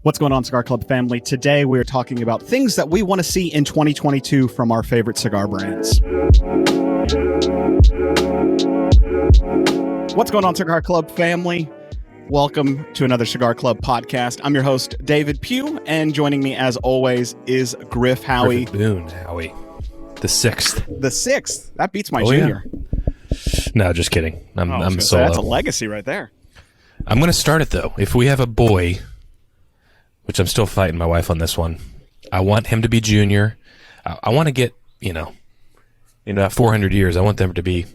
What's going on, Cigar Club family? Today we're talking about things that we want to see in 2022 from our favorite cigar brands. What's going on, Cigar Club family? Welcome to another Cigar Club podcast. I'm your host, David Pugh, and joining me as always is Griff Howie. Griffin Boone Howie. The sixth. The sixth. That beats my junior. Yeah. No, just kidding. I'm solo. That's a legacy right there. I'm going to start it, though. If we have a boy, which I'm still fighting my wife on this one, I want him to be junior. I want to get, in 400 years, I want them to be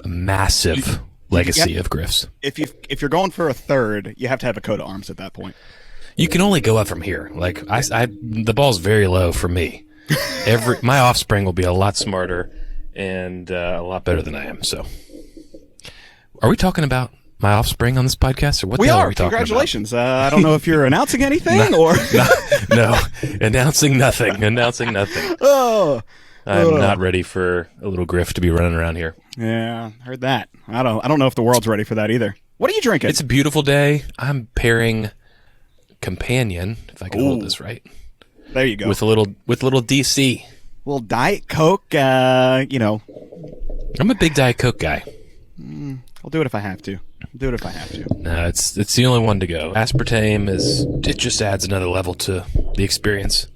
a massive legacy of Griffs. If you're going for a third, you have to have a coat of arms at that point. You can only go up from here. Like the ball's very low for me. My offspring will be a lot smarter and a lot better than I am. So, are we talking about my offspring on this podcast, or what? Are we talking Congratulations. I don't know if you're announcing anything or no, announcing nothing. Oh. I'm not ready for a little Griff to be running around here. Yeah, heard that. I don't know if the world's ready for that either. What are you drinking? It's a beautiful day. I'm pairing Companion, if I can hold this right. There you go. With a little DC. Little Diet Coke, I'm a big Diet Coke guy. I'll do it if I have to. No, it's the only one to go. Aspartame it just adds another level to the experience.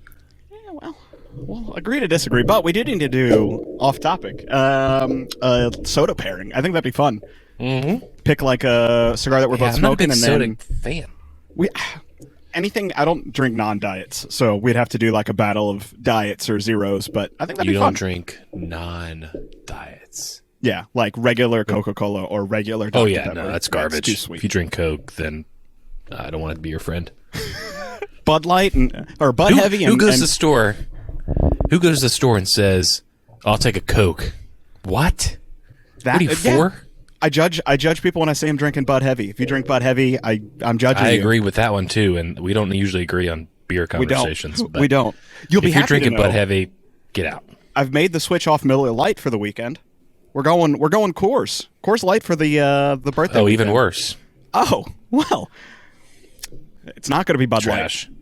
Well, agree to disagree, but we did need to do off topic a soda pairing. I think that'd be fun. Mm-hmm. Pick like a cigar that we're both smoking, and then fan. Anything. I don't drink non-diets, so we'd have to do like a battle of diets or zeros. But I think that'd be fun. You don't drink non-diets. Yeah, like regular Coca-Cola or regular Dr. Pepper. No, that's garbage. Too sweet. If you drink Coke, then I don't want to be your friend. Bud Light or Bud Heavy. Who goes to the store? Who goes to the store and says, "I'll take a Coke"? What? What are you for? I judge people when I see them drinking Bud Heavy. If you drink Bud Heavy, I'm judging you. I agree with that one too, and we don't usually agree on beer conversations. We don't. You'll be happy to know. If you're drinking Bud Heavy, get out. I've made the switch off Miller Lite for the weekend. We're going Coors Light for the birthday. Oh, weekend. even worse. Oh, well. It's not going to be Bud Trash. Light.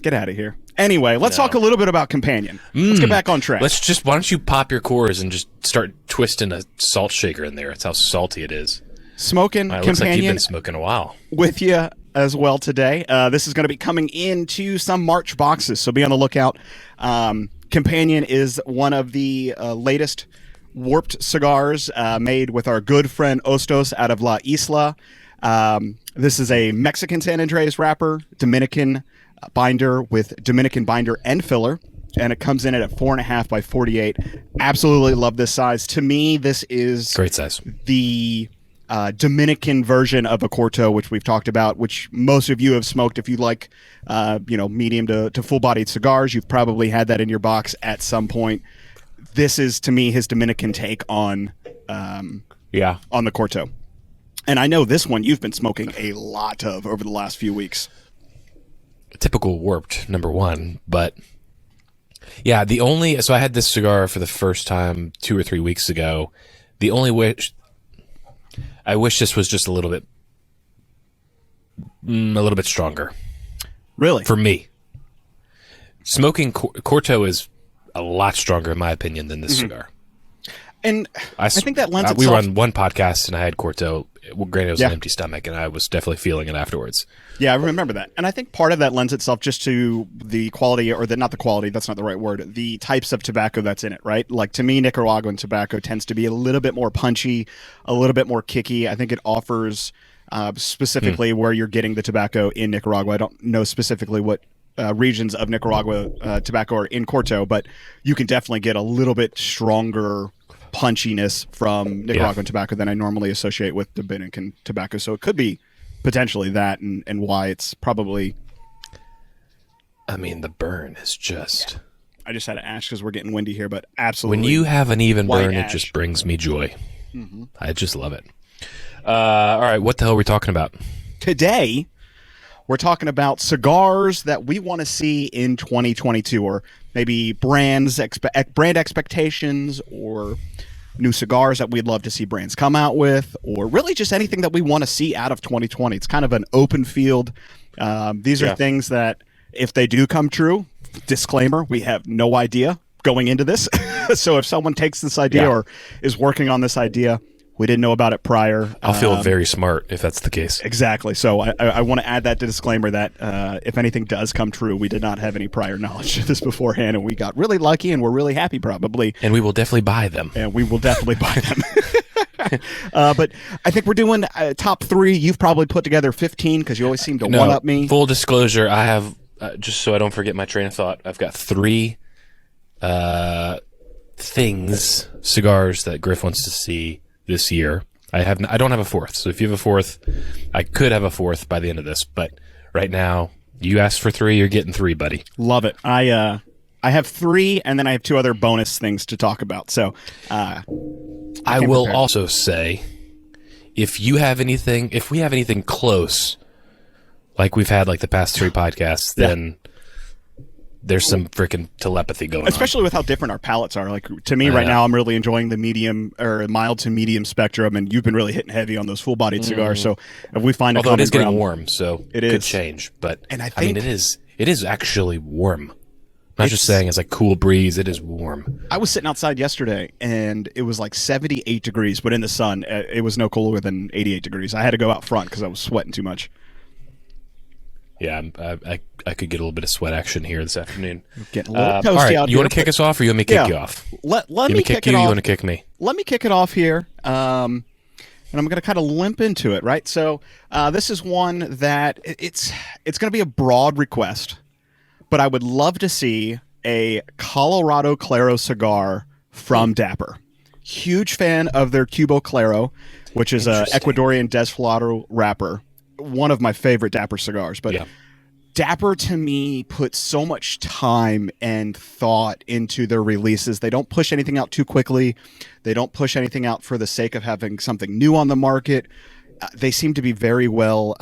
Get out of here. Anyway, let's talk a little bit about Companion. Let's get back on track. Why don't you pop your Coors and just start twisting a salt shaker in there? That's how salty it is. Smoking It Companion. looks like you've been smoking a while. With you as well today. This is going to be coming into some March boxes, so be on the lookout. Companion is one of the latest Warped cigars made with our good friend Ostos out of La Isla. This is a Mexican San Andreas wrapper, Dominican binder with Dominican binder and filler, and it comes in at 4.5 by 48. Absolutely love this size. To me, this is great size. The Dominican version of a Corto, which we've talked about, which most of you have smoked. If you like, medium to full-bodied cigars, you've probably had that in your box at some point. This is, to me, his Dominican take on the Corto. And I know this one you've been smoking a lot of over the last few weeks. Typical Warped, number one. But, yeah, so I had this cigar for the first time 2 or 3 weeks ago. I wish this was just a little bit stronger. Really? For me. Smoking Corto is a lot stronger, in my opinion, than this cigar. And I think that lends itself... We were on one podcast, and I had Corto. Granted, it was an empty stomach, and I was definitely feeling it afterwards. Yeah, I remember that. And I think part of that lends itself just to the quality, or not the quality, that's not the right word, the types of tobacco that's in it, right? Like, to me, Nicaraguan tobacco tends to be a little bit more punchy, a little bit more kicky. I think it offers specifically where you're getting the tobacco in Nicaragua. I don't know specifically what regions of Nicaragua tobacco are in Corto, but you can definitely get a little bit stronger punchiness from Nicaraguan tobacco than I normally associate with Dominican tobacco. So it could be potentially that and why it's probably... I mean, the burn is just... Yeah. I just had to ash because we're getting windy here, but absolutely. When you have an even burn, ash. It just brings me joy. Mm-hmm. I just love it. All right, what the hell are we talking about? Today, we're talking about cigars that we want to see in 2022, or maybe brand expectations, or new cigars that we'd love to see brands come out with, or really just anything that we want to see out of 2020. It's kind of an open field These are things that, if they do come true, disclaimer, we have no idea going into this. So if someone takes this idea or is working on this idea, we didn't know about it prior. I'll feel very smart if that's the case. Exactly. So I want to add that disclaimer that if anything does come true, we did not have any prior knowledge of this beforehand, and we got really lucky, and we're really happy probably. And we will definitely buy them. And we will definitely buy them. But I think we're doing top 3. You've probably put together 15 because you always seem to one-up me. Full disclosure, I have, just so I don't forget my train of thought, I've got 3 cigars that Griff wants to see this year. I don't have a 4th, so if you have a 4th, I could have a 4th by the end of this, but right now, you asked for 3, you're getting 3, buddy. Love it. I have 3, and then I have 2 other bonus things to talk about, so I will also say, if we have anything close, like we've had like the past 3 podcasts, then there's some freaking telepathy going on. Especially with how different our palates are. Like, to me right now, I'm really enjoying the medium or mild to medium spectrum, and you've been really hitting heavy on those full-bodied cigars. So if we find although it is getting warm, so it could change. But and I mean, it is actually warm. Not just saying it's like cool breeze. It is warm. I was sitting outside yesterday, and it was like 78 degrees, but in the sun, it was no cooler than 88 degrees. I had to go out front because I was sweating too much. Yeah, I could get a little bit of sweat action here this afternoon. Getting a little toasty all right, out you here. want to kick us off, or you want me to kick you off? Let me kick you. it off. You want to kick me? Let me kick it off here, and I'm going to kind of limp into it, right? So this is one that it's going to be a broad request, but I would love to see a Colorado Claro cigar from Dapper. Huge fan of their Cubo Claro, which is a Ecuadorian Desflado wrapper. One of my favorite Dapper cigars, but Dapper to me puts so much time and thought into their releases. They don't push anything out too quickly. They don't push anything out for the sake of having something new on the market. They seem to be very well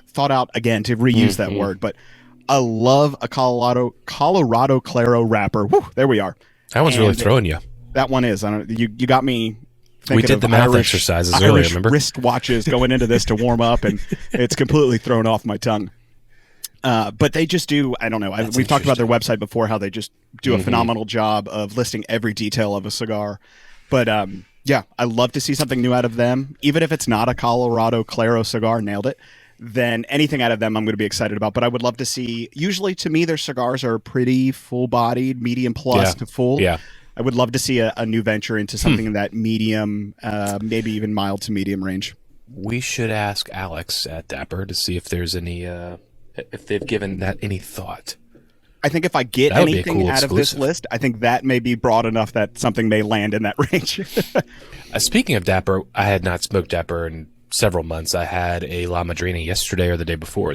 thought out, again, to reuse that word, but I love a Colorado Claro wrapper. Woo, there we are. That one's really throwing you. That one is. You got me. We did the math exercises earlier, remember? Wrist watches going into this to warm up, and it's completely thrown off my tongue. But they just do, I don't know. We've talked about their website before, how they just do a phenomenal job of listing every detail of a cigar. But yeah, I love to see something new out of them. Even if it's not a Colorado Claro cigar, nailed it, then anything out of them I'm going to be excited about. But I would love to see, usually to me, their cigars are pretty full-bodied, medium plus to full. Yeah. I would love to see a new venture into something in that medium, maybe even mild to medium range. We should ask Alex at Dapper to see if there's any, if they've given that any thought. I think if I get anything out of this list, I think that may be broad enough that something may land in that range. Speaking of Dapper, I had not smoked Dapper in several months. I had a La Madrina yesterday or the day before,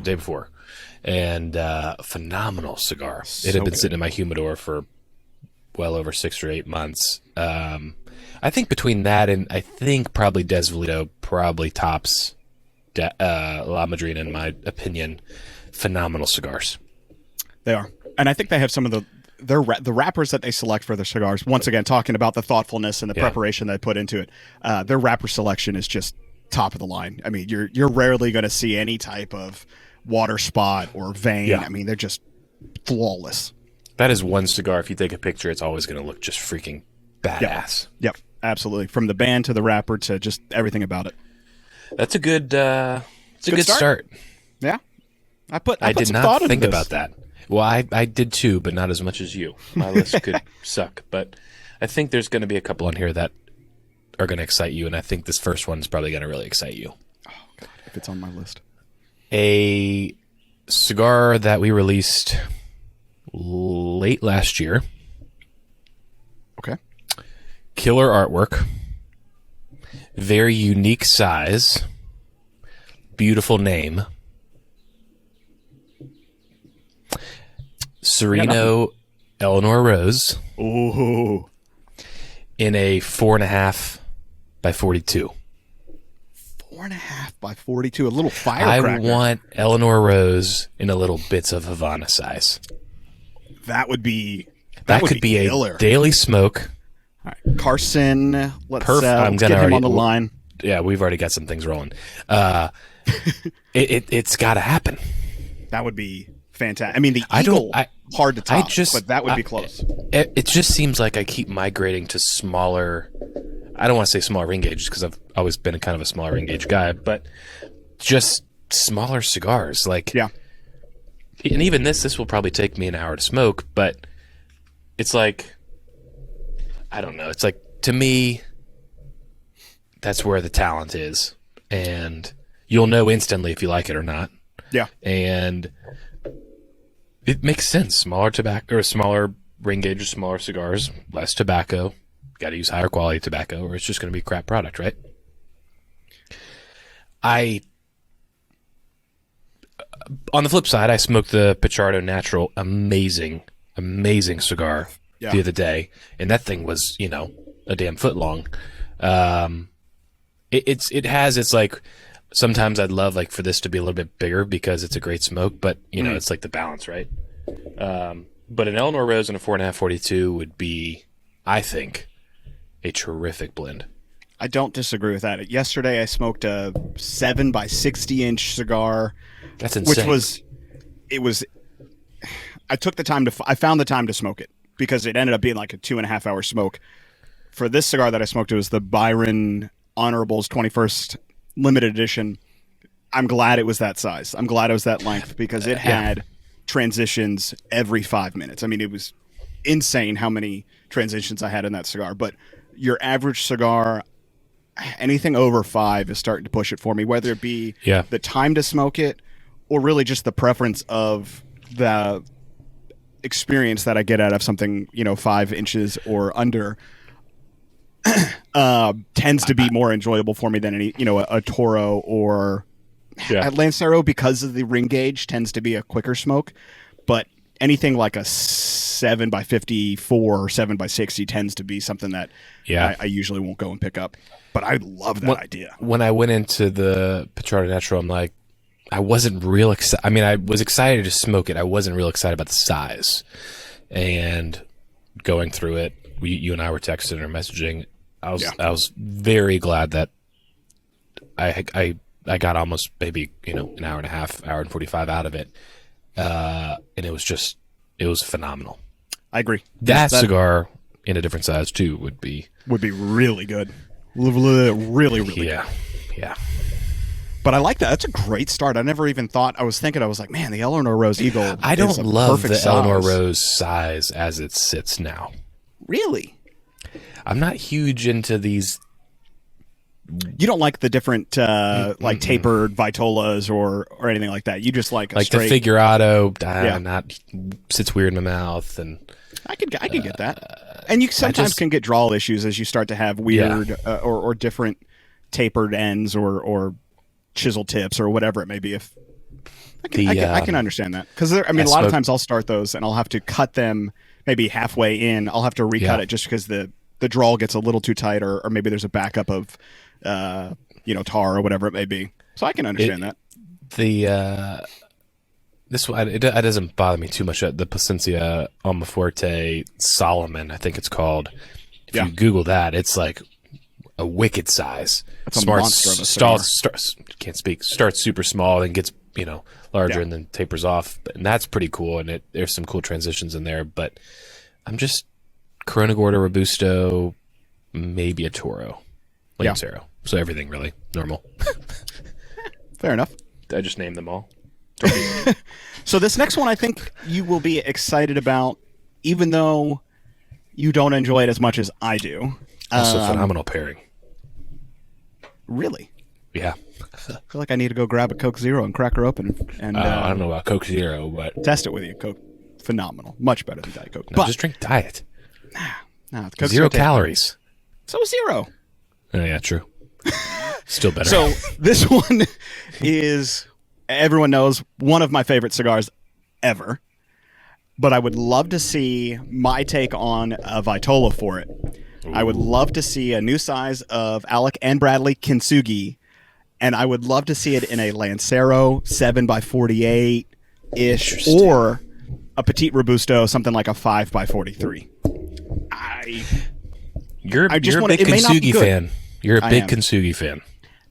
and a phenomenal cigar. It had been sitting in my humidor for well over 6 or 8 months. I think between that and I think probably Desvalido probably tops La Madrina in my opinion. Phenomenal cigars. They are. And I think they have some of the wrappers that they select for their cigars. Once again, talking about the thoughtfulness and the preparation they put into it. Their wrapper selection is just top of the line. I mean, you're rarely going to see any type of water spot or vein. Yeah. I mean, they're just flawless. That is one cigar. If you take a picture, it's always going to look just freaking badass. Yep, absolutely. From the band to the wrapper to just everything about it. That's a good. It's a good start. Yeah, I did not think about that. Well, I did too, but not as much as you. My list could suck, but I think there's going to be a couple on here that are going to excite you, and I think this first one is probably going to really excite you. Oh God, if it's on my list. A cigar that we released late last year. Okay. Killer artwork. Very unique size. Beautiful name. Sereno Eleanor Rose. Ooh. In a 4.5 by 42. 4.5 by 42. A little firecracker. I want Eleanor Rose in a little bits of Havana size. That would be that could be killer. A daily smoke. All right. Carson, let's I'm get him on the line. Yeah, we've already got some things rolling. it's got to happen. That would be fantastic. I mean, the Eagle, hard to top, but that would be close. It just seems like I keep migrating to smaller. I don't want to say smaller ring gauges because I've always been kind of a smaller ring gauge guy, but just smaller cigars. Like, yeah. And even this will probably take me an hour to smoke, but it's like, I don't know. It's like, to me, that's where the talent is, and you'll know instantly if you like it or not. Yeah. And it makes sense. Smaller tobacco, or smaller ring gauges, smaller cigars, less tobacco. Got to use higher quality tobacco, or it's just going to be a crap product, right? On the flip side, I smoked the Pichardo Natural, amazing cigar the other day, and that thing was, a damn foot long. It's like, sometimes I'd love like for this to be a little bit bigger because it's a great smoke, but it's like the balance, right? But an Eleanor Rose and a 4.5 42 would be, I think, a terrific blend. I don't disagree with that. Yesterday I smoked a 7 by 60 inch cigar. That's insane. I took the time I found the time to smoke it because it ended up being like a 2.5 hour smoke. For this cigar that I smoked, it was the Byron Honorables 21st limited edition. I'm glad it was that size. I'm glad it was that length because it had transitions every 5 minutes. I mean, it was insane how many transitions I had in that cigar, but your average cigar, anything over 5 is starting to push it for me, whether it be the time to smoke it or really just the preference of the experience that I get out of something, 5 inches or under, tends to be more enjoyable for me than any, a Toro or at Lancero, because of the ring gauge, tends to be a quicker smoke. But anything like a 7 by 54 or 7 by 60 tends to be something that I usually won't go and pick up. But I love that idea. When I went into the Pichardo Natural, I'm like, I wasn't real excited. I mean, I was excited to smoke it. I wasn't real excited about the size. And going through it, you and I were texting or messaging. I was very glad that I got almost maybe an hour and a half, hour and 45 out of it, and it was phenomenal. I agree. That cigar in a different size too would be really good, really good. Yeah. But I like that. That's a great start. I never even thought. I was like, man, the Eleanor Rose Eagle. I don't love the size. Eleanor Rose size as it sits now. Really? I'm not huge into these. You don't like the different like tapered vitolas or anything like that. You just like a straight, the figurado. Not sits weird in my mouth, and I can get that. And you sometimes can get drawl issues as you start to have weird or different tapered ends or chisel tips or whatever it may be. If I can understand that, because a lot of times I'll start those and I'll have to cut them maybe halfway in. I'll have to recut it just because the drawl gets a little too tight, or maybe there's a backup of tar or whatever it may be. So I can understand that. This one it doesn't bother me too much. The Plasencia Almafuerte Solomon, I think it's called. If you Google that, it's like a wicked size. It's a monster of a cigar. Starts super small and gets larger and then tapers off, and that's pretty cool. And there's some cool transitions in there. But I'm just Corona Gorda, Robusto, maybe a Toro, Lancero. So everything really normal. Fair enough. I just named them all. So this next one, I think you will be excited about, even though you don't enjoy it as much as I do. That's a phenomenal pairing. Really? Yeah. I feel like I need to go grab a Coke Zero and crack her open. And I don't know about Coke Zero, but test it with you. Coke, phenomenal, much better than Diet Coke. No, just drink Diet. Nah, Coke Zero calories. So Zero. Oh yeah, true. Still better. So this one is, everyone knows, one of my favorite cigars ever. But I would love to see my take on a Vitola for it. Ooh. I would love to see a new size of Alec and Bradley Kintsugi, and I would love to see it in a Lancero 7 by 48 ish, or a Petite Robusto, something like a 5 by 43. You're a big Kintsugi fan. You're a big Kintsugi fan.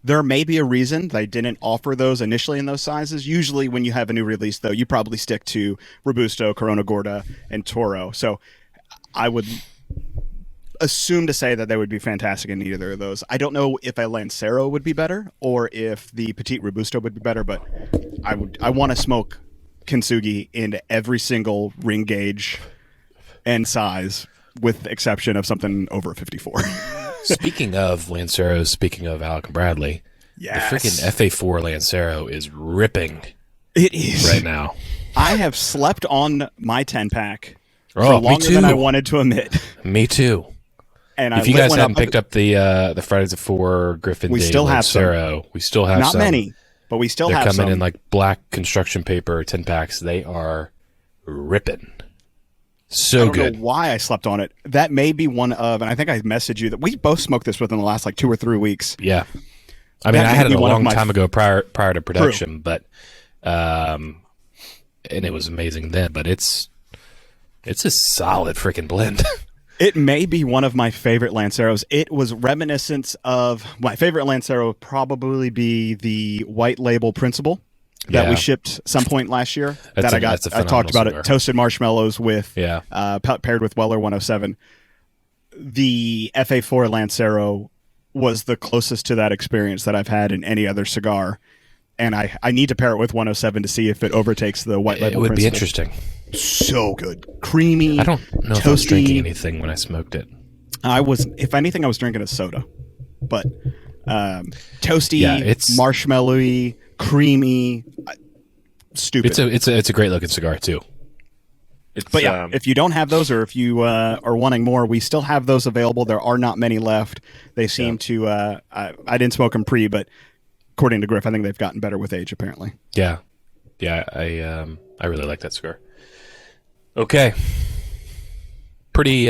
There may be a reason they didn't offer those initially in those sizes. Usually, when you have a new release, though, you probably stick to Robusto, Corona Gorda, and Toro. So I would assume to say that they would be fantastic in either of those. I don't know if a Lancero would be better or if the Petite Robusto would be better, but I want to smoke Kintsugi into every single ring gauge and size, with the exception of something over a 54. Speaking of Lanceros, speaking of Alec and Bradley, Yes. the freaking FA4 Lancero is ripping It is. right now. I have slept on my 10-pack for Oh, me longer too. than I wanted to admit. Me too. And If you guys haven't picked up the Fridays at 4 Griffin We Day still have some. Lancero, we still have not some. many, but we still They're have coming some. in like black construction paper 10 packs. They are ripping. So I don't good. know why I slept on it. That may be one of, and I think I messaged you that we both smoked this within the last like 2 or 3 weeks. Yeah. I mean, That I may had it be a one of long my time ago prior to production, but and it was amazing then, but it's a solid freaking blend. It may be one of my favorite Lanceros. It was reminiscent of my favorite Lancero would probably be the white label Principle that we Yeah. shipped some point last year. That's I a I talked phenomenal about cigar. it. Toasted marshmallows with Yeah. paired with Weller 107. The FA4 Lancero was the closest to that experience that I've had in any other cigar. And I need to pair it with 107 to see if it overtakes the white label It would be Principle. interesting. So good. Creamy. I don't know if I was toasty. drinking anything when I smoked it. I was, if anything, I was drinking a soda, but toasty, Yeah, it's- marshmallowy, creamy, stupid. It's a great looking cigar too. It's, But yeah, if you don't have those, or if you are wanting more, we still have those available. There are not many left. They seem to. I didn't smoke them pre, but according to Griff, I think they've gotten better with age. Apparently, yeah, I really like that cigar. Okay, pretty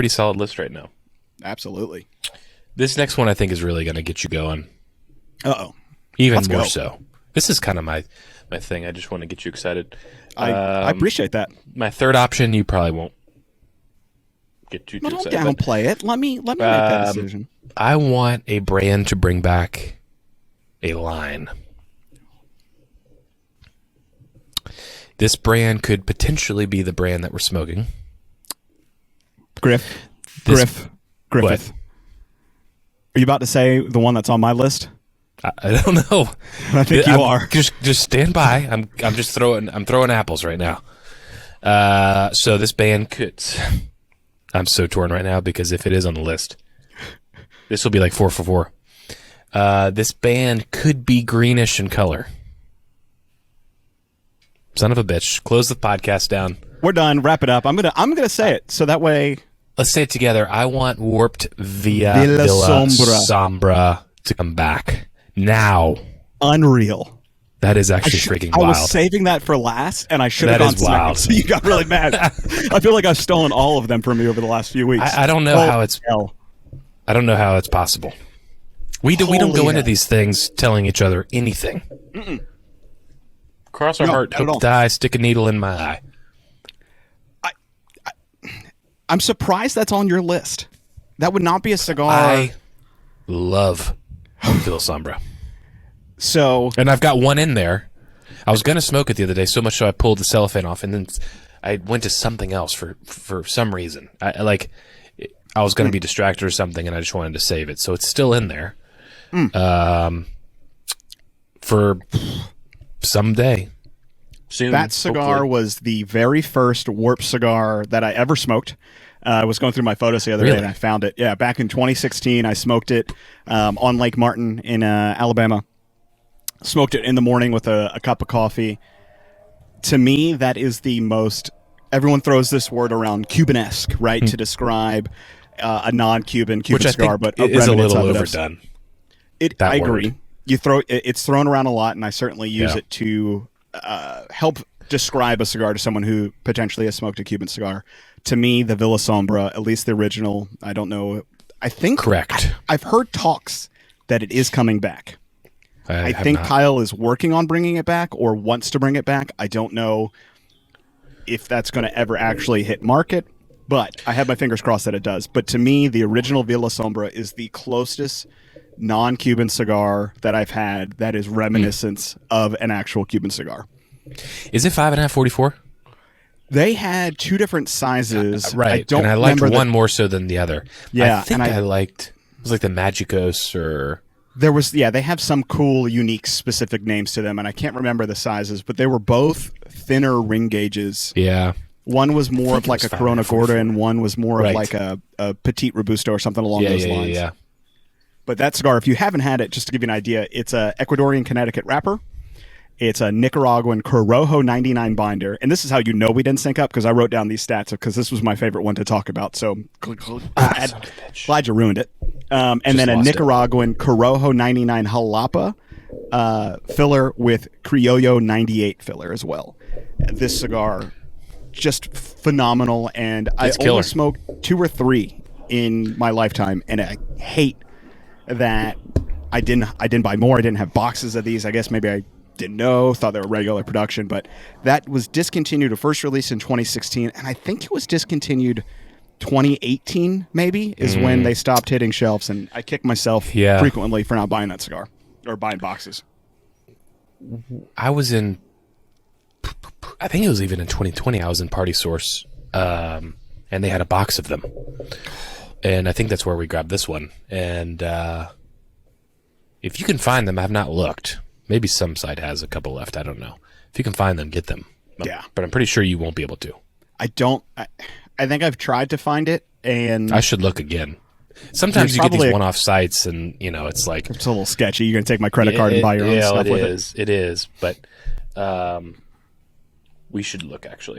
solid list right now. absolutely. This next one I think is really going to get you going. Uh-oh. Even Let's more go. so. This is kind of my thing. I just want to get you excited. I appreciate that. My third option, you probably won't get too Well, don't excited. but downplay it. Let me make that decision. I want a brand to bring back a line. This brand could potentially be the brand that we're smoking. Griffith. What? Are you about to say the one that's on my list? I don't know. I think you are. Just stand by. I'm just throwing apples right now. So this band could. I'm so torn right now because if it is on the list, this will be like 4 for 4. This band could be greenish in color. Son of a bitch. Close the podcast down. We're done. Wrap it up. I'm gonna say it so that way. Let's say it together. I want Warped Villa Sombra. Sombra to come back now. Unreal. That is actually freaking I wild. was saving that for last, and I should have That gone is second. wild. So you got really mad. I feel like I've stolen all of them from you over the last few weeks. I don't know how it's. Hell. I don't know how it's possible. We don't Holy go into hell. these things telling each other anything. Cross our No, heart, not at hope all. to die, stick a needle in my eye. I'm surprised that's on your list. That would not be a cigar. I love Villa Sombra. So And I've got one in there. I was going to smoke it the other day, so much so I pulled the cellophane off, and then I went to something else for some reason. I was going to be distracted or something, and I just wanted to save it. So it's still in there for someday. Soon, that cigar hopefully. was the very first Warp cigar that I ever smoked. I was going through my photos the other day Really? and I found it. Yeah, back in 2016, I smoked it on Lake Martin in Alabama. Smoked it in the morning with a cup of coffee. To me, that is the most. Everyone throws this word around Cubanesque, right, to describe a non-Cuban Cuban Which I cigar, think but is a remnants little of it. overdone. I that agree. word. You throw it's thrown around a lot, and I certainly use Yeah. it to help describe a cigar to someone who potentially has smoked a Cuban cigar. To me, the Villa Sombra, at least the original, I don't know. I think Correct. I've heard talks that it is coming back. I have think not. Kyle is working on bringing it back or wants to bring it back. I don't know if that's going to ever actually hit market, but I have my fingers crossed that it does. But to me, the original Villa Sombra is the closest non-Cuban cigar that I've had that is reminiscent of an actual Cuban cigar. Is it 5.5 44? They had two different sizes. Right. I don't and I liked remember one more so than the other. Yeah, I think and I liked, it was like the Magicos or... There was, they have some cool, unique, specific names to them, and I can't remember the sizes, but they were both thinner ring gauges. Yeah. One was more of like a Corona Gorda, and one was more of Right. like a Petite Robusto or something along those lines. Yeah. But that cigar, if you haven't had it, just to give you an idea, it's a Ecuadorian Connecticut wrapper. It's a Nicaraguan Corojo 99 binder. And this is how you know we didn't sync up, because I wrote down these stats because this was my favorite one to talk about. So glad you ruined it. And then a Nicaraguan Corojo 99 Jalapa filler with Criollo 98 filler as well. This cigar, just phenomenal. And I only smoked 2 or 3 in my lifetime. And I hate that I didn't buy more. I didn't have boxes of these. I guess maybe I didn't know, thought they were regular production, but that was discontinued. A first release in 2016, and I think it was discontinued 2018 maybe is when they stopped hitting shelves, and I kick myself frequently for not buying that cigar or buying boxes. I think it was even in 2020, I was in Party Source, and they had a box of them. And I think that's where we grabbed this one. And if you can find them, I've not looked. Maybe some site has a couple left. I don't know. If you can find them, get them. Yeah. But I'm pretty sure you won't be able to. I think I've tried to find it, and I should look again. Sometimes you get these one-off sites, and, it's like... It's a little sketchy. You're going to take my credit card and buy your own stuff with it. It is. But we should look, actually.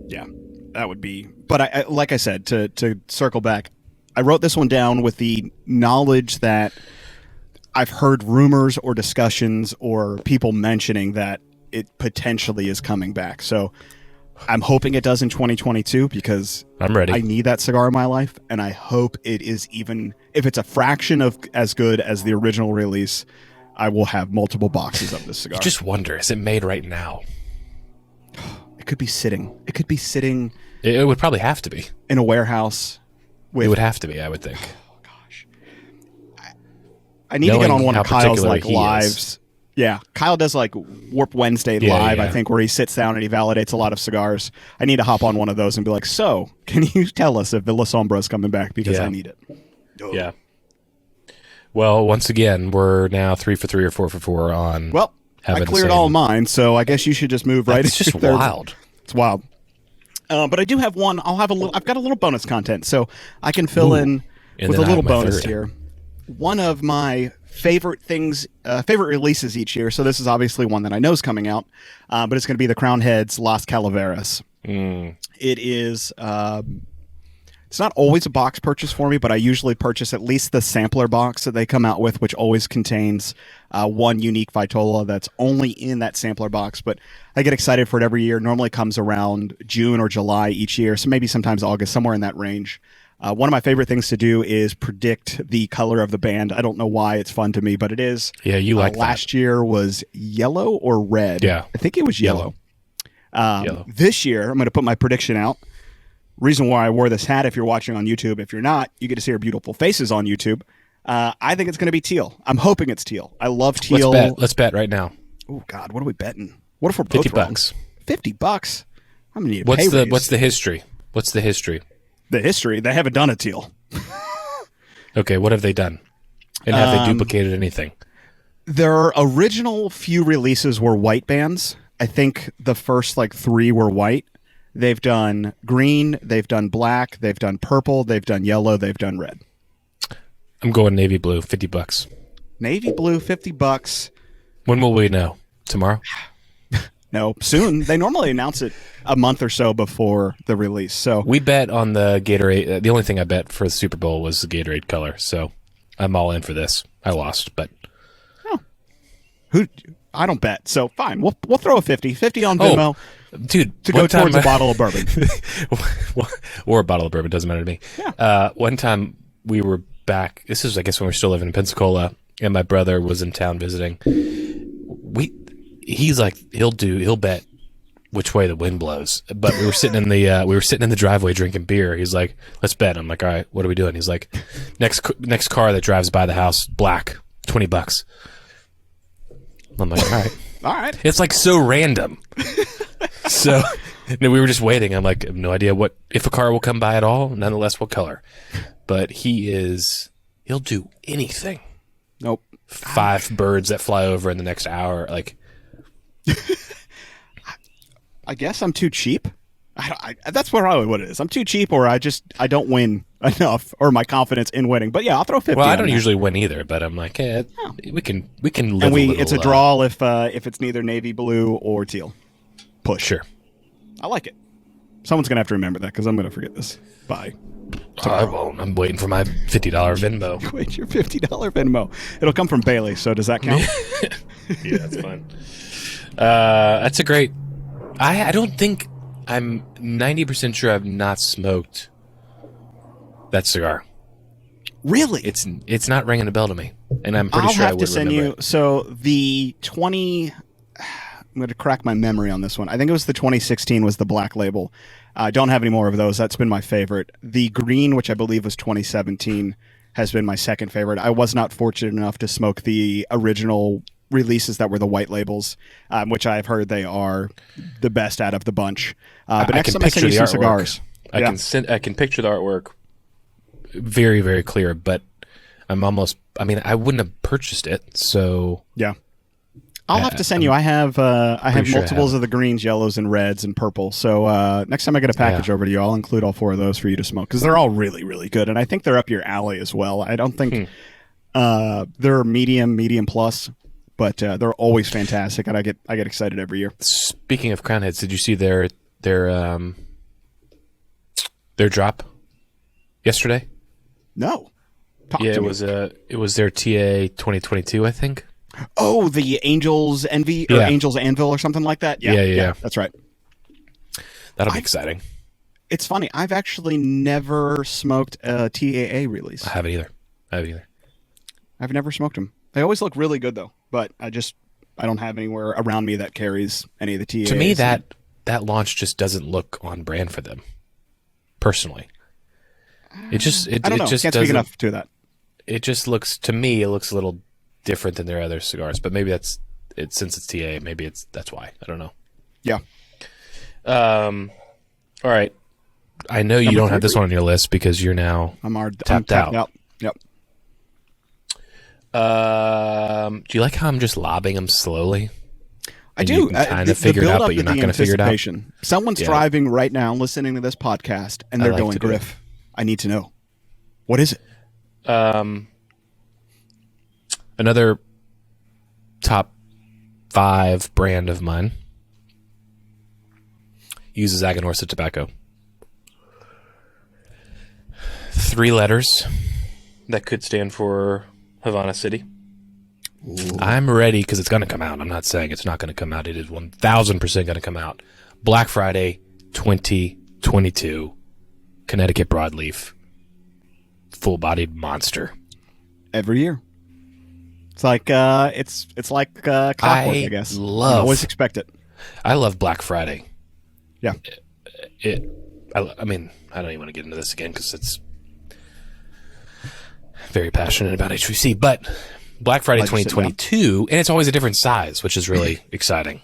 Yeah, that would be... But I like I said, to circle back, I wrote this one down with the knowledge that I've heard rumors or discussions or people mentioning that it potentially is coming back. So I'm hoping it does in 2022 because I'm ready. I need that cigar in my life, and I hope it is, even if it's a fraction of as good as the original release, I will have multiple boxes of this cigar. You just wonder, is it made right now? It could be sitting. It would probably have to be. In a warehouse. It would have to be, I would think. I need to get on one of Kyle's lives. Yeah, Kyle does Warp Wednesday live, I think, where he sits down and he validates a lot of cigars. I need to hop on one of those and be like, so, can you tell us if Villa Sombra is coming back, because I need it. Oh. Yeah. Well, once again, we're now 3 for 3 or 4 for 4 on. Well, I cleared all of mine, so I guess you should just move right. It's just wild. It's wild. But I do have one. I've got a little bonus content, so I can fill in with a little bonus here. One of my favorite releases each year. So this is obviously one that I know is coming out, but it's going to be the Crown Heads Las Calaveras. It is. It's not always a box purchase for me, but I usually purchase at least the sampler box that they come out with, which always contains one unique vitola that's only in that sampler box. But I get excited for it every year. Normally comes around June or July each year, so maybe sometimes August, somewhere in that range. One of my favorite things to do is predict the color of the band. I don't know why it's fun to me, but it is. Yeah, you like last year was yellow or red. Yeah. I think it was yellow. This year, I'm going to put my prediction out. Reason why I wore this hat, if you're watching on YouTube. If you're not, you get to see our beautiful faces on YouTube. I think it's going to be teal. I'm hoping it's teal. I love teal. Let's bet right now. Oh, God, what are we betting? What if we're both wrong? $50. $50? I'm going to need a pay raise. What's the history? The history? They haven't done a teal. Okay, what have they done? And have they duplicated anything? Their original few releases were white bands. I think the first 3 were white. They've done green, they've done black, they've done purple, they've done yellow, they've done red. I'm going navy blue, $50. Navy blue, $50. When will we know? Tomorrow? No, soon. They normally announce it a month or so before the release. So we bet on the Gatorade. The only thing I bet for the Super Bowl was the Gatorade color. So I'm all in for this. I lost, but I don't bet. So fine, we'll throw a 50 on Venmo. Dude, to go towards a bottle of bourbon. Or a bottle of bourbon, doesn't matter to me. Yeah. One time we were back, this is I guess when we were still living in Pensacola, and my brother was in town visiting. He's like, he'll bet which way the wind blows. But we were sitting in the driveway drinking beer. He's like, "Let's bet." I'm like, "All right, what are we doing?" He's like, "Next car that drives by the house, black, $20." I'm like, "All right, All right. It's like so random." So we were just waiting. I'm like, I have no idea if a car will come by at all. Nonetheless, what color? But he'll do anything. Nope. 5 birds that fly over in the next hour, like. I guess I'm too cheap. That's probably what it is. I'm too cheap, or I don't win enough, or my confidence in winning. But yeah, I'll throw 50. Well, I on don't that. usually win either, but I'm like, we can live. And a little, it's a draw if it's neither navy blue or teal. Push. Sure. I like it. Someone's gonna have to remember that because I'm gonna forget this. Bye. I won't. I'm waiting for my $50 Venmo. Wait, your $50 Venmo. It'll come from Bailey. So does that count? Yeah, that's fine. That's a great. I don't think I'm 90% sure I've not smoked that cigar. Really? It's not ringing a bell to me, and I'm pretty sure I I'll have would to send remember you. it. So the 20. I'm going to crack my memory on this one. I think it was the 2016 was the black label. I don't have any more of those. That's been my favorite. The green, which I believe was 2017, has been my second favorite. I was not fortunate enough to smoke the original releases that were the white labels, which I've heard they are the best out of the bunch. But next time I send you some cigars. I can picture the artwork very, very clear, but I wouldn't have purchased it, so yeah. I'll have to send you. I have multiples of the greens, yellows, and reds and purple. So next time I get a package over to you, I'll include all 4 of those for you to smoke because they're all really, really good, and I think they're up your alley as well. I don't think they're medium plus, but they're always fantastic, and I get excited every year. Speaking of Crown Heads, did you see their drop yesterday? No. It was their TA 2022, I think. Oh, the Angels Envy or Angels Anvil or something like that. Yeah. That's right. That'll be exciting. It's funny. I've actually never smoked a TAA release. I haven't either. I've never smoked them. They always look really good though, but I don't have anywhere around me that carries any of the TAAs. To me, that launch just doesn't look on brand for them. Personally, I don't know. Can't speak enough to that. It just looks to me. It looks a little different than their other cigars, but maybe that's it. Since it's TA, maybe that's why. I don't know. Yeah. All right. I know you don't have this one on your list because you're now tapped out. Yep. Do you like how I'm just lobbing them slowly? I do. You can kind of figure it out, but you're not going to figure it out. Someone's driving right now, listening to this podcast, and they're going, "Griff, I need to know. What is it?" Another top 5 brand of mine uses Aganorsa tobacco. 3 letters that could stand for Havana City. Ooh. I'm ready because it's going to come out. I'm not saying it's not going to come out. It is 1,000% going to come out. Black Friday 2022, Connecticut Broadleaf, full-bodied monster. Every year. It's like clockwork, I guess. I always expect it. I love Black Friday. Yeah. I mean, I don't even want to get into this again because it's very passionate about HVC, but Black Friday 2022, and it's always a different size, which is really exciting.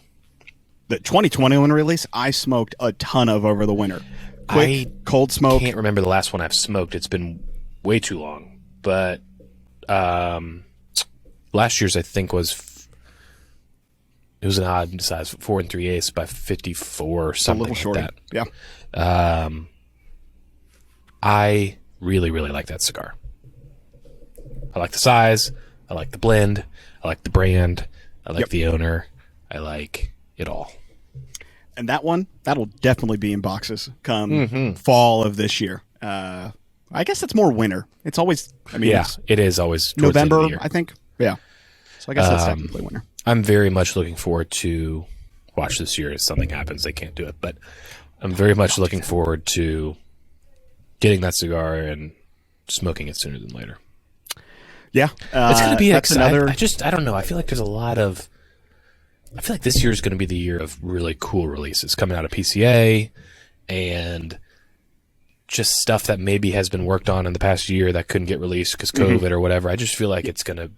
The 2021 release, I smoked a ton of over the winter. Quick, cold smoke. I can't remember the last one I've smoked. It's been way too long, but last year's I think was an odd size, 4 3/8 by 54 or something like shorty. That. Yeah. I really, really like that cigar. I like the size. I like the blend. I like the brand. I like the owner. I like it all. And that one, that'll definitely be in boxes come fall of this year. I guess it's more winter. It's always, it is always November, I think. Yeah. So I guess that's technically winter. I'm very much looking forward to watch this year. If something happens, they can't do it. But I'm very much looking forward to getting that cigar and smoking it sooner than later. Yeah. It's going to be exciting. I don't know. I feel like there's a lot of I feel like this year is going to be the year of really cool releases coming out of PCA and just stuff that maybe has been worked on in the past year that couldn't get released because COVID or whatever. I just feel like it's going to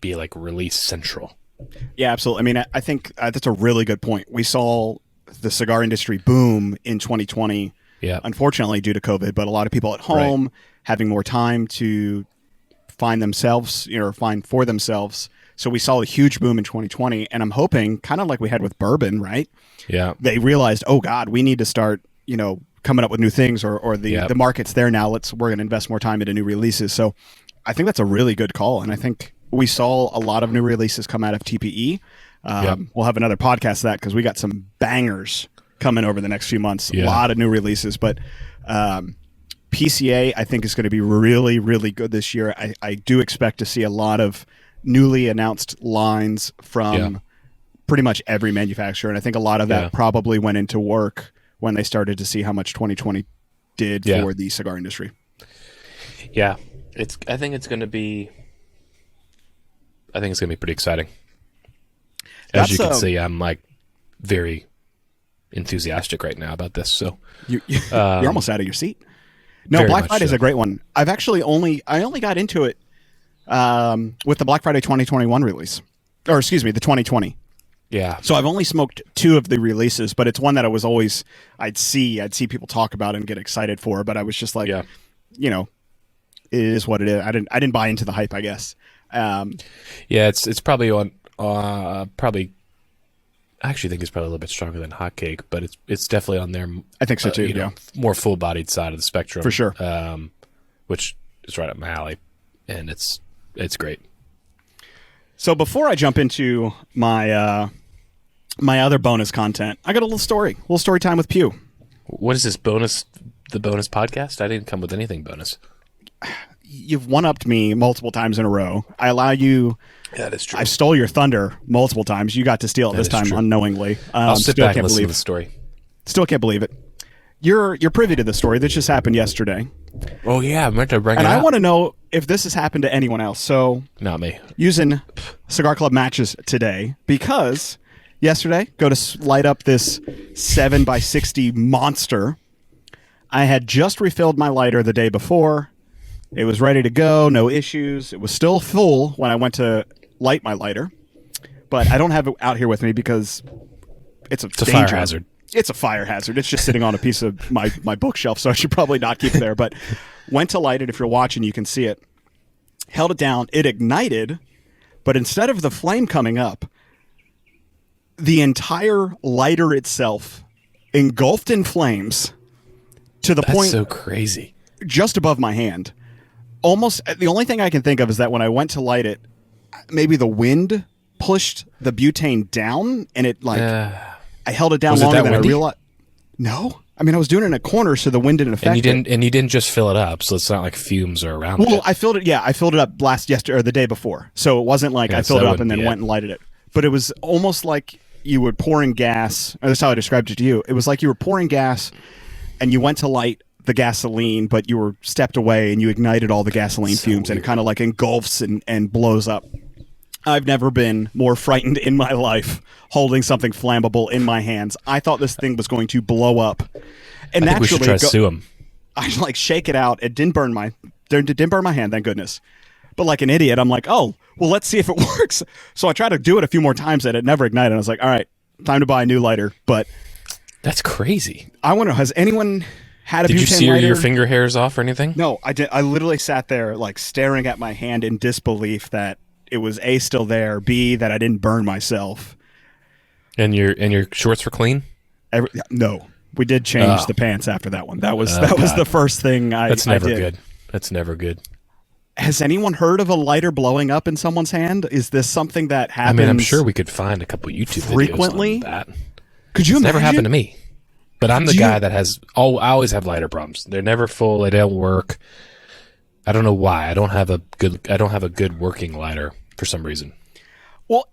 be like release central. Yeah, absolutely. I mean, I think that's a really good point. We saw the cigar industry boom in 2020, unfortunately due to COVID, but a lot of people at home having more time to find themselves, find for themselves. So we saw a huge boom in 2020, and I'm hoping, kind of like we had with bourbon, right? Yeah. They realized, oh God, we need to start, coming up with new things, or the market's there now. We're going to invest more time into new releases. So I think that's a really good call, and I think we saw a lot of new releases come out of TPE. We'll have another podcast of that because we got some bangers coming over the next few months. A lot of new releases, but PCA I think is going to be really, really good this year. I do expect to see a lot of newly announced lines from pretty much every manufacturer, and I think a lot of that probably went into work when they started to see how much 2020 did for the cigar industry. Yeah, I think it's going to be pretty exciting. As you can see, I'm like very enthusiastic right now about this. So you're almost out of your seat. No, Black Friday is a great one. I've actually only got into it with the Black Friday 2021 release, or excuse me, the 2020. Yeah. So I've only smoked 2 of the releases, but it's one that I'd see people talk about and get excited for, but I was just like, it is what it is. I didn't buy into the hype, I guess. It's probably on probably. I actually think it's probably a little bit stronger than Hotcake, but it's definitely on their. I think so too. More full-bodied side of the spectrum for sure. Which is right up my alley, and it's great. So before I jump into my my other bonus content, I got a little story time with Pew. What is this bonus? The bonus podcast? I didn't come with anything bonus. You've one-upped me multiple times in a row. I allow you. That is true. I stole your thunder multiple times. You got to steal it this time unknowingly. I'll sit back and listen to the story. Still can't believe it. You're privy to the story that just happened yesterday. Oh yeah, I meant to bring it up. And I want to know if this has happened to anyone else. So not me. Using Cigar Club matches today, because yesterday go to light up this 7x60 monster. I had just refilled my lighter the day before. It was ready to go, no issues. It was still full when I went to light my lighter, but I don't have it out here with me because it's a fire hazard. It's a fire hazard. It's just sitting on a piece of my bookshelf, so I should probably not keep it there. But went to light it. If you're watching, you can see it. Held it down. It ignited, but instead of the flame coming up, the entire lighter itself engulfed in flames to the point. That's so crazy. Just above my hand. Almost the only thing I can think of is that when I went to light it, maybe the wind pushed the butane down, and it I held it down longer than I realized. No, I mean I was doing it in a corner, so the wind didn't affect it. And you didn't just fill it up, so it's not like fumes are around. Well, I filled it. Yeah, I filled it up yesterday or the day before, so it wasn't like I filled it up and then went and lighted it. But it was almost like you were pouring gas. That's how I described it to you. It was like you were pouring gas, and you went to light the gasoline, but you were stepped away and you ignited all the gasoline fumes, and it kind of like engulfs and blows up. I've never been more frightened in my life holding something flammable in my hands. I thought this thing was going to blow up. And I think we should try to sue him. I like shake it out. It didn't burn my hand, thank goodness. But like an idiot, I'm like, oh, well, let's see if it works. So I tried to do it a few more times and it never ignited. I was like, all right, time to buy a new lighter. But that's crazy. I wonder, has anyone had a butane lighter? Did you sear your finger hairs off or anything? No, I did. I literally sat there like staring at my hand in disbelief that it was A, still there, B, that I didn't burn myself. And your shorts were clean? No. We did change the pants after that one. That was the first thing I did. That's never good. That's never good. Has anyone heard of a lighter blowing up in someone's hand? Is this something that happens? I mean, I'm sure we could find a couple YouTube frequently? videos on that. Could you imagine? Never happened to me. But I'm the guy that has. I always have lighter problems. They're never full. They don't work. I don't know why. I don't have a good working lighter for some reason. Well,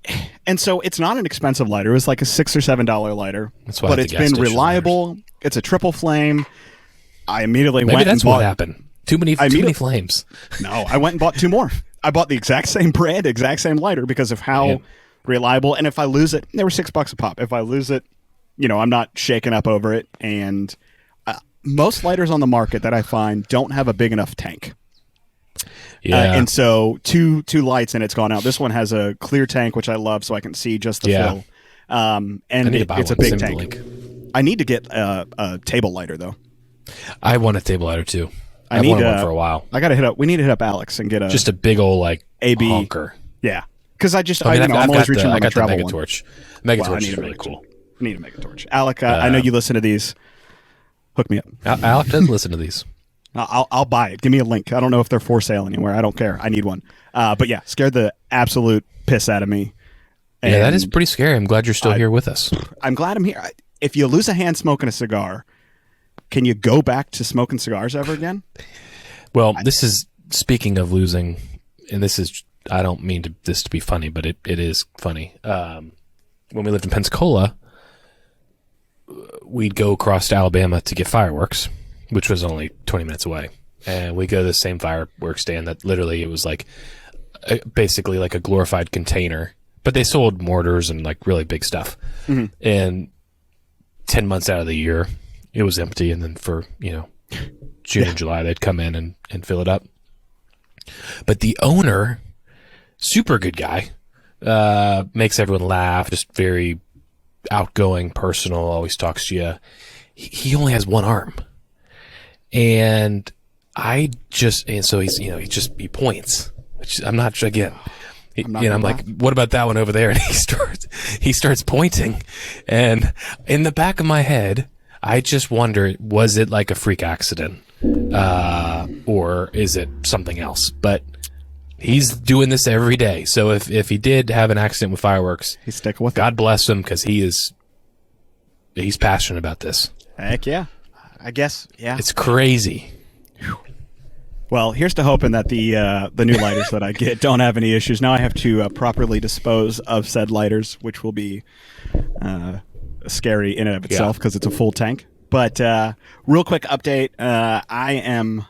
and so it's not an expensive lighter. It was like a $6 or $7 lighter. That's why but it's been reliable. Lighters. It's a triple flame. I immediately went and bought. What happened. Too many flames. No, I went and bought 2 more. I bought the exact same brand, exact same lighter because of how reliable. And if I lose it, they were $6 a pop. If I lose it, I'm not shaken up over it. And most lighters on the market that I find don't have a big enough tank. Yeah. And so two lights and it's gone out. This one has a clear tank, which I love, so I can see just the fill. And it's a big tank. I need to get a table lighter though. I want a table lighter too. I've wanted one for a while. I gotta hit up. We need to hit up Alex and get just a big old like AB honker. Yeah, because I'm I've always reaching I my got the travel Megatorch. one. Megatorch is really cool. I need a Megatorch. Alec, I know you listen to these. Hook me up. Alec does listen to these. I'll buy it. Give me a link. I don't know if they're for sale anywhere. I don't care. I need one. But yeah, scared the absolute piss out of me. And that is pretty scary. I'm glad you're still here with us. I'm glad I'm here. If you lose a hand smoking a cigar, can you go back to smoking cigars ever again? Well, this is speaking of losing, and this is, I don't mean this to be funny, but it is funny. When we lived in Pensacola, we'd go across to Alabama to get fireworks, which was only 20 minutes away. And we go to the same fireworks stand that literally it was like basically like a glorified container, but they sold mortars and like really big stuff. Mm-hmm. And 10 months out of the year, it was empty. And then for, June and July, they'd come in and fill it up. But the owner, super good guy, makes everyone laugh, just very outgoing, personal, always talks to you. He only has one arm. And so he points, which I'm not sure again. I'm like, what about that one over there? And he starts pointing. And in the back of my head, I just wonder, was it like a freak accident? Or is it something else? But he's doing this every day. So if he did have an accident with fireworks, he's sticking with God bless him, because he's passionate about this. Heck yeah. I guess, yeah. It's crazy. Well, here's to hoping that the new lighters that I get don't have any issues. Now I have to properly dispose of said lighters, which will be scary in and of itself because it's a full tank. But real quick update, I am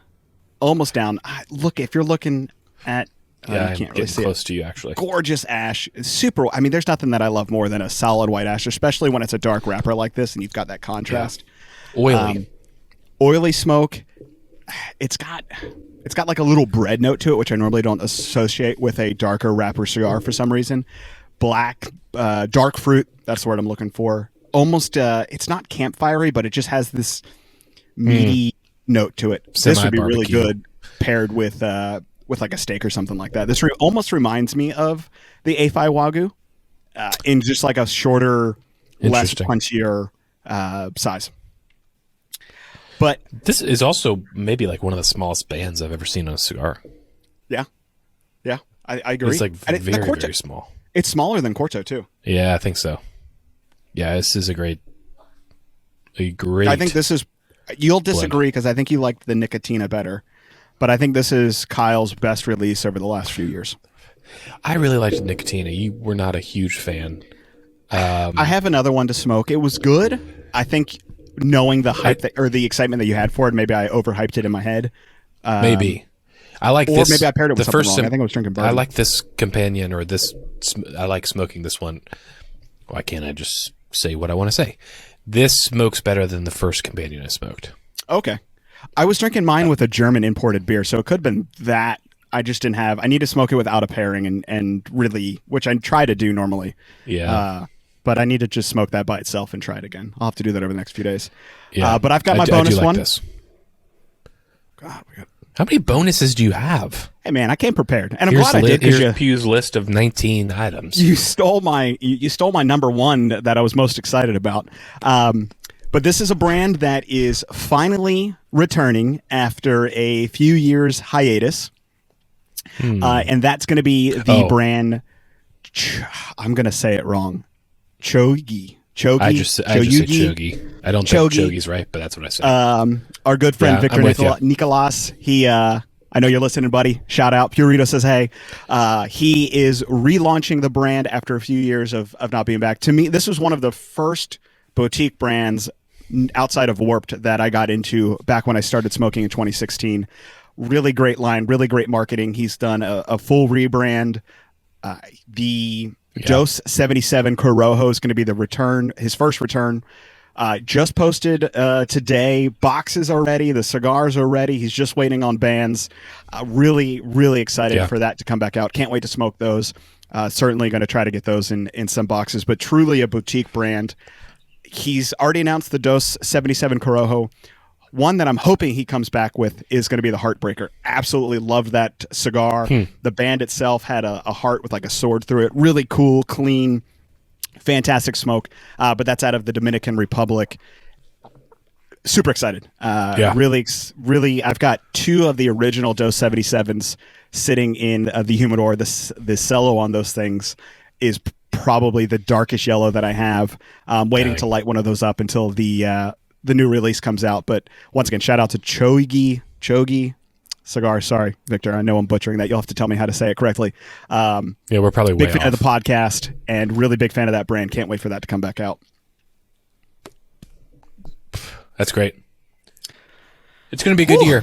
almost down. Look, if you're looking at... you can't really see close to you, actually. Gorgeous ash. Super... I mean, there's nothing that I love more than a solid white ash, especially when it's a dark wrapper like this and you've got that contrast. Yeah. Oily smoke. It's got like a little bread note to it, which I normally don't associate with a darker wrapper cigar for some reason. Black, dark fruit. That's the word I'm looking for. Almost, it's not campfirey, but it just has this meaty note to it. This would be really good paired with like a steak or something like that. This almost reminds me of the A5 Wagyu in just like a shorter, less punchier size. But this is also maybe like one of the smallest bands I've ever seen on a cigar. Yeah. I agree. It's like very small. It's smaller than Corto too. Yeah, I think so. Yeah, this is a great. I think this is. You'll disagree because I think you liked the Nicotina better, but I think this is Kyle's best release over the last few years. I really liked Nicotina. You were not a huge fan. I have another one to smoke. It was good. I think knowing the hype or the excitement that you had for it, maybe I overhyped it in my head. Maybe. I like or this. Or maybe I paired it with something wrong. I think I was drinking bourbon. I like this companion or this. I like smoking this one. Why can't I just say what I want to say? This smokes better than the first companion I smoked. Okay. I was drinking mine with a German imported beer, so it could have been that. I just didn't have... I need to smoke it without a pairing and really... Which I try to do normally. Yeah. But I need to just smoke that by itself and try it again. I'll have to do that over the next few days. Yeah. But I've got my bonus one. This. God, how many bonuses do you have? Hey man, I came prepared, and I'm glad I did. Here's Pew's list of 19 items. You stole my number one that I was most excited about. But this is a brand that is finally returning after a few years hiatus, and that's going to be the brand. I'm going to say it wrong. Chogi. I just say Chogi. I don't think Chogi's right, but that's what I say. Our good friend Victor Nicolas, he, I know you're listening, buddy. Shout out. Purito says, hey. He is relaunching the brand after a few years of not being back. To me, this was one of the first boutique brands outside of Warped that I got into back when I started smoking in 2016. Really great line, really great marketing. He's done a full rebrand. The Dose 77 Corojo is going to be the return, his first return. Just posted today. Boxes are ready. The cigars are ready. He's just waiting on bands. Really, really excited for that to come back out. Can't wait to smoke those. Certainly going to try to get those in some boxes, but truly a boutique brand. He's already announced the Dose 77 Corojo. One that I'm hoping he comes back with is going to be the Heartbreaker. Absolutely loved that cigar. The band itself had a heart with like a sword through it. Really cool, clean, fantastic smoke. But that's out of the Dominican Republic. Super excited. Really, I've got 2 of the original Dose 77s sitting in the humidor. The cello on those things is probably the darkest yellow that I have. Waiting to light one of those up until the new release comes out. But once again, shout out to Chogi Cigar. Sorry, Victor. I know I'm butchering that. You'll have to tell me how to say it correctly. We're probably big way fan off. of the podcast and really big fan of that brand. Can't wait for that to come back out. That's great. It's going to be a good year.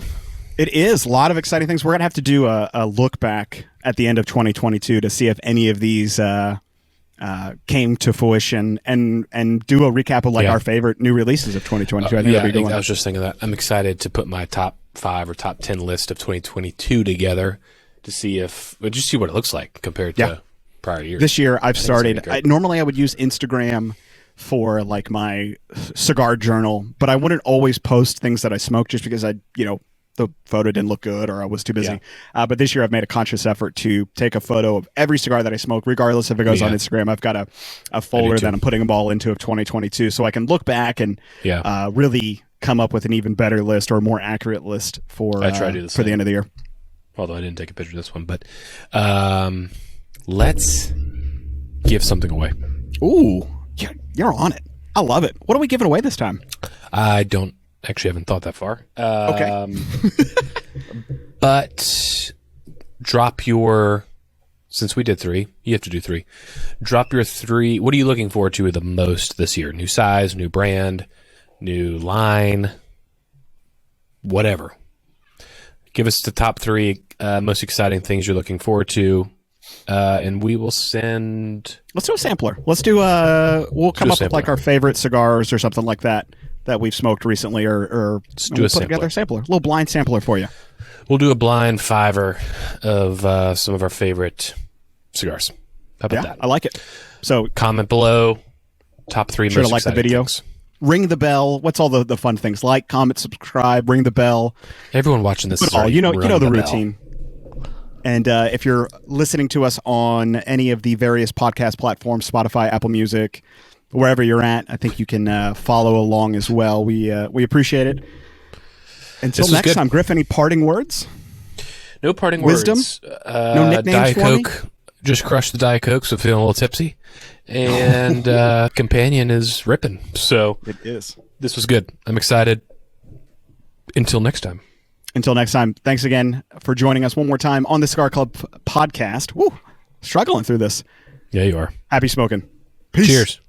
It is. A lot of exciting things. We're going to have to do a look back at the end of 2022 to see if any of these came to fruition and do a recap of our favorite new releases of 2022. I think that'd be good. I was just thinking that. I'm excited to put my top 5 or top 10 list of 2022 together to see what it looks like compared to prior years. This year I've started. Normally I would use Instagram for like my cigar journal, but I wouldn't always post things that I smoke just because the photo didn't look good or I was too busy. But this year I've made a conscious effort to take a photo of every cigar that I smoke, regardless if it goes on Instagram. I've got a folder that I'm putting them all into of 2022 so I can look back and really come up with an even better list or a more accurate list for the end of the year. Although I didn't take a picture of this one, but let's give something away. Ooh, you're on it. I love it. What are we giving away this time? I haven't thought that far. Okay. But since we did 3, you have to do 3. Drop your 3. What are you looking forward to the most this year? New size, new brand, new line, whatever. Give us the top 3 most exciting things you're looking forward to. And we will send. Let's do a sampler. We'll come up with like our favorite cigars or something like that we've smoked recently, or we'll put together a sampler, a little blind sampler for you. We'll do a blind 5er of some of our favorite cigars. How about that? I like it. So comment below. Top 3 most like the video. Things. Ring the bell. What's all the fun things? Like, comment, subscribe, ring the bell. Everyone watching this, you know the routine. And if you're listening to us on any of the various podcast platforms, Spotify, Apple Music, wherever you're at, I think you can follow along as well. We appreciate it. Until next time, Griff, any parting words? No parting Wisdom? words. No nicknames Diet for me? Coke. Just crushed the Diet Coke, so feeling a little tipsy. And Companion is ripping. So it is. This was good. I'm excited. Until next time. Until next time, thanks again for joining us one more time on the Cigar Club podcast. Woo, struggling through this. Yeah, you are. Happy smoking. Peace. Cheers.